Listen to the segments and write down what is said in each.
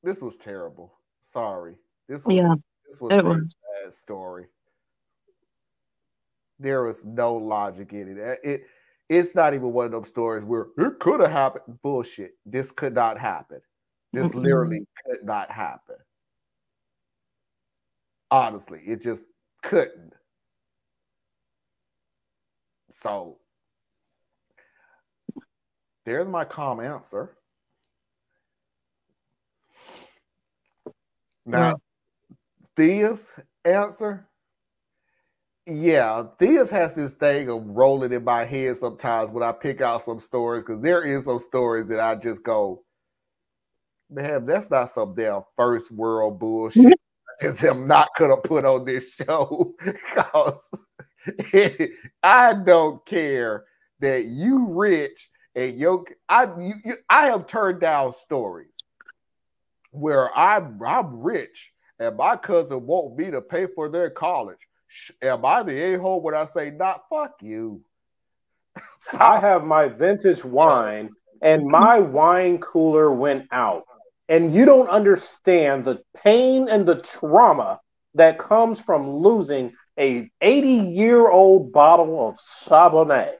This was terrible. Sorry. This was Yeah, this was it a was. bad story. There was no logic in it. It's not even one of those stories where it could have happened. Bullshit. This could not happen. This Mm-mm. literally could not happen. Honestly, it just couldn't. So there's my calm answer. Now, Well, Thea's answer. Yeah, Thea's has this thing of rolling in my head sometimes when I pick out some stories because there is some stories that I just go, man, that's not some damn first world bullshit. I just am not gonna put on this show because I don't care that you rich and I have turned down stories where I'm rich and my cousin want me to pay for their college. Am I the a-hole when I say not? Fuck you. I Sorry. have my vintage wine, and my wine cooler went out. And you don't understand the pain and the trauma that comes from losing a 80-year-old bottle of Chardonnay.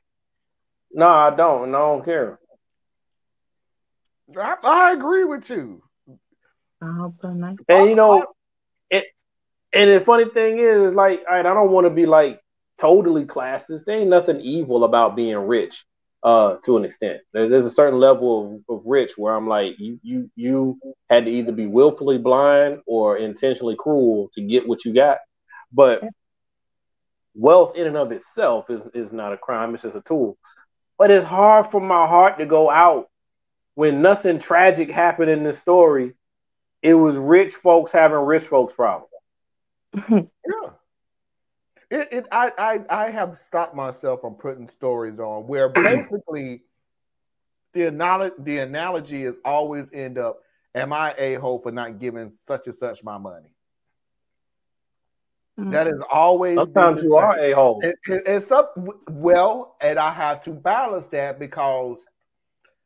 No, I don't, and I don't care. I agree with you. I hope a nice. And it, and the funny thing is like, all right, I don't want to be like totally classist. There ain't nothing evil about being rich, to an extent. There's a certain level of rich where I'm like, you had to either be willfully blind or intentionally cruel to get what you got. But wealth in and of itself is not a crime, it's just a tool. But it's hard for my heart to go out when nothing tragic happened in this story. It was rich folks having rich folks problems. Yeah. I have stopped myself from putting stories on where basically the analogy is always end up, am I a hole for not giving such and such my money? That has always been Sometimes the you are thing. a hole. It's up well, and I have to balance that because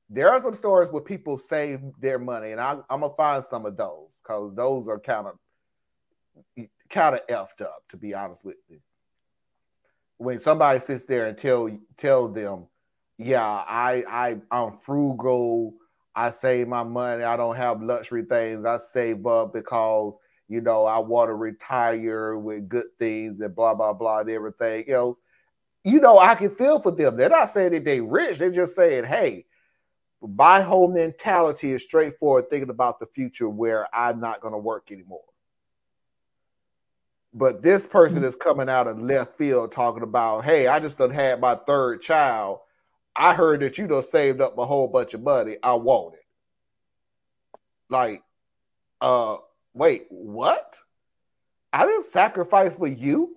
there are some stories where people save their money, and I'm gonna find some of those because those are kind of effed up, to be honest with you. When somebody sits there and tell them, yeah, I'm frugal, I save my money, I don't have luxury things, I save up because I want to retire with good things and blah blah blah and everything else. I can feel for them. They're not saying that they rich. They're just saying, hey, my whole mentality is straightforward, thinking about the future where I'm not going to work anymore. But this person is coming out of left field talking about, hey, I just done had my third child. I heard that you done saved up a whole bunch of money. I want it. Like, uh, wait, what? I didn't sacrifice for you.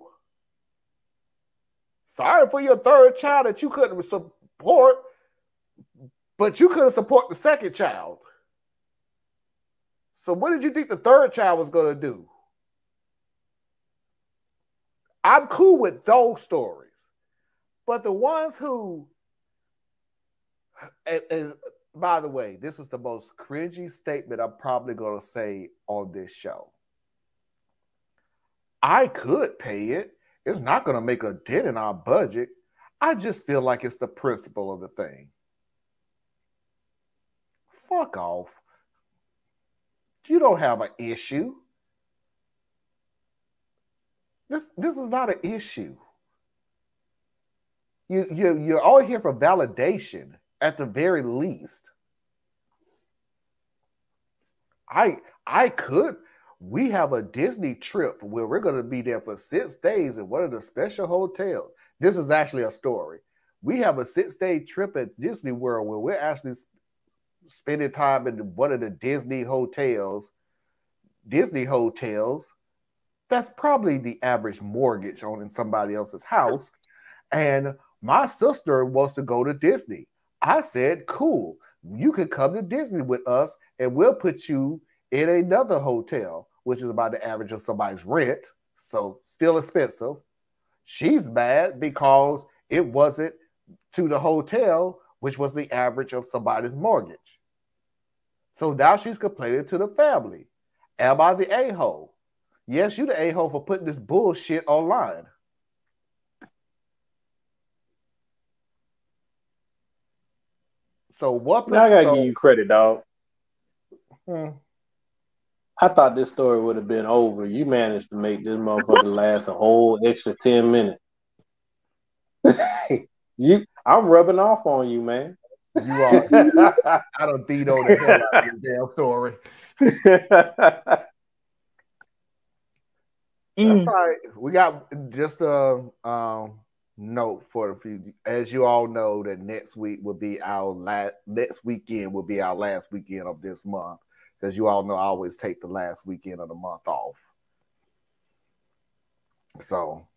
Sorry for your third child that you couldn't support, but you couldn't support the second child. So what did you think the third child was going to do? I'm cool with those stories. But the ones who, and by the way, this is the most cringy statement I'm probably going to say on this show. I could pay it. It's not going to make a dent in our budget. I just feel like it's the principle of the thing. Fuck off. You don't have an issue. This is not an issue. You're all here for validation at the very least. I could. We have a Disney trip where we're going to be there for 6 days in one of the special hotels. This is actually a story. We have a 6-day trip at Disney World where we're actually spending time in one of the Disney hotels. That's probably the average mortgage on in somebody else's house. And my sister wants to go to Disney. I said, cool. You can come to Disney with us and we'll put you in another hotel, which is about the average of somebody's rent. So still expensive. She's mad because it wasn't to the hotel, which was the average of somebody's mortgage. So now she's complaining to the family. Am I the a-hole? Yes, you the a-hole for putting this bullshit online. So what? Now I gotta give So you credit, dog. hmm, I thought this story would have been over. You managed to make this motherfucker last a whole extra 10 minutes. I'm rubbing off on you, man. you are. I don't veto the hell out of this damn story. That's Mm. right. We got just a note for the few. As you all know, that next week will be our last. Next weekend will be our last weekend of this month, because you all know I always take the last weekend of the month off. So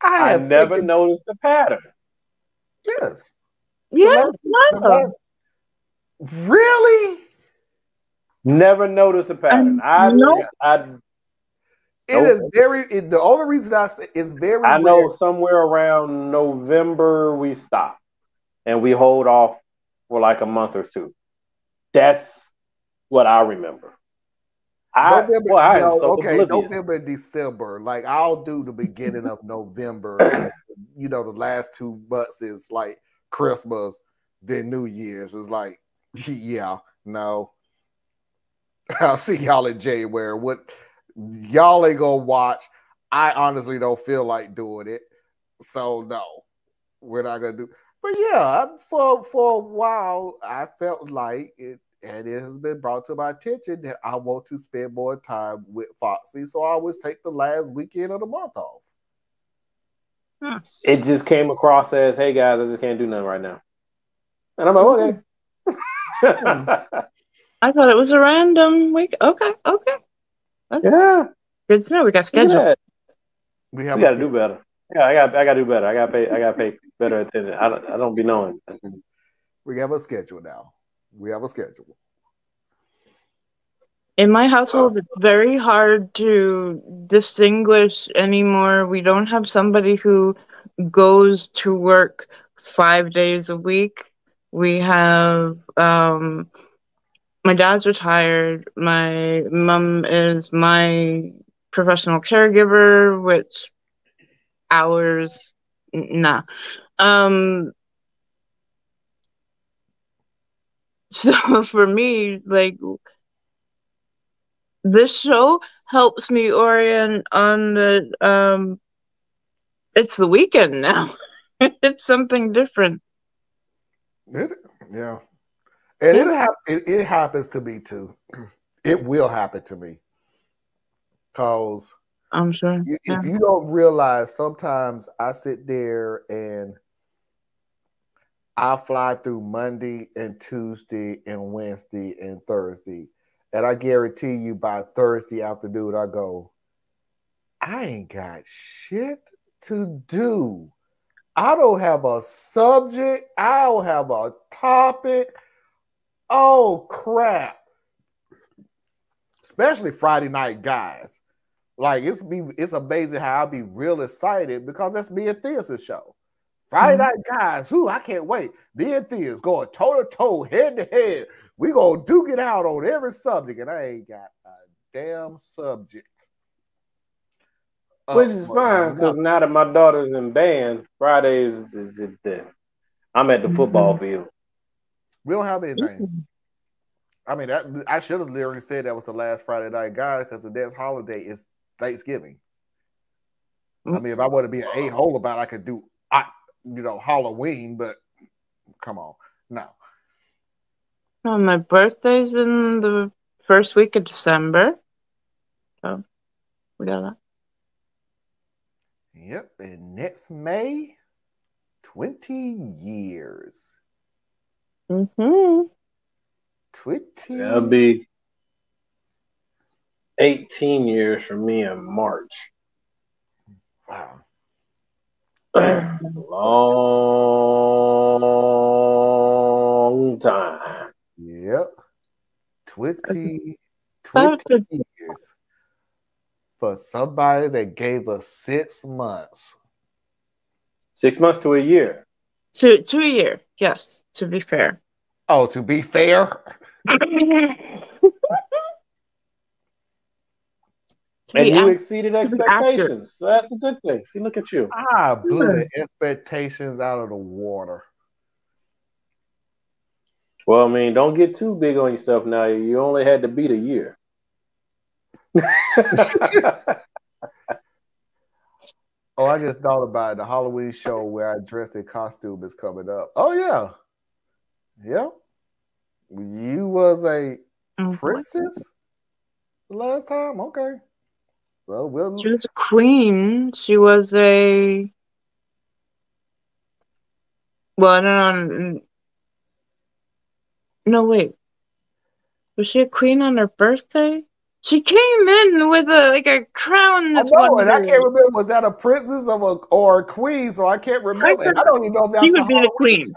I I have never taken, noticed the pattern. yes, the Yeah, last, the Milo. last. Really? Never noticed the pattern. And no, Yeah. I It nope. is very. The only reason I say it's very I rare. know somewhere around November we stop and we hold off for like a month or two. That's what I remember. November, I am no, so okay, oblivious. November and December. Like I'll do the beginning of November, and the last 2 months is like Christmas, then New Year's. It's like, yeah, no. I'll see y'all in January. What y'all ain't gonna watch? I honestly don't feel like doing it, so no, we're not gonna do. But yeah, for a while, I felt like it, and it has been brought to my attention that I want to spend more time with Foxy. So I always take the last weekend of the month off. huh. It just came across as, "Hey guys, I just can't do nothing right now," and I'm like, Ooh, Hmm. "Okay." I thought it was a random week. Okay, okay. That's Yeah, good to know. We got look at schedule. that. We We have a got to do schedule. better. Yeah, I got to do better. I got to pay better attention. I don't be knowing. We have a schedule now. We have a schedule. In my household, it's very hard to distinguish anymore. We don't have somebody who goes to work 5 days a week. We have my dad's retired. My mom is my professional caregiver, which hours, nah. Um, so for me, like this show helps me orient on the it's the weekend now. It's something different. It, yeah, and Yeah, it happens to me too. It will happen to me because I'm sure. Yeah. if you don't realize, sometimes I sit there and I fly through Monday and Tuesday and Wednesday and Thursday. And I guarantee you by Thursday afternoon, I go, I ain't got shit to do. I don't have a subject. I don't have a topic. Oh, crap. Especially Friday night guys. Like it's amazing how I'll be real excited because that's me and Thea's show. Friday Mhm. night guys, I can't wait. Me and Thea's going toe to toe, head to head. We gonna duke it out on every subject, and I ain't got a damn subject Which up is for fine because nothing. now that my daughter's in band, Fridays I'm at the football Mhm. field. We don't have anything. Mhm. I mean, I should have literally said that was the last Friday night guys because the next holiday is Thanksgiving. I mean, if I want to be an a-hole about it, I could do Halloween, but come on. No. Oh, my birthday's in the first week of December. So we got that. Yep. And next May, 20 years. Mm-hmm. That'll 20. be 18 years for me in March. Wow. Long time. Yep. 20, About 20 to years for somebody that gave us 6 months. 6 months to a year. to a year. Yes, to be fair. Oh, to be fair. And you act- exceeded to be accurate. expectations. So that's a good thing. See, look at you. I blew the expectations out of the water. Well, I mean, don't get too big on yourself now. You only had to beat a year. Oh, I just thought about it. The Halloween show where I dressed in costume is coming up. Oh yeah. Yeah. You was a princess the last time? Okay. So She was a queen. She was a. Well, I don't know. No, wait. Was she a queen on her birthday? She came in with a crown I this know, one and I day. can't remember was that a princess or a queen, so I can't remember. And I don't even know if She that's a would be the Halloween queen.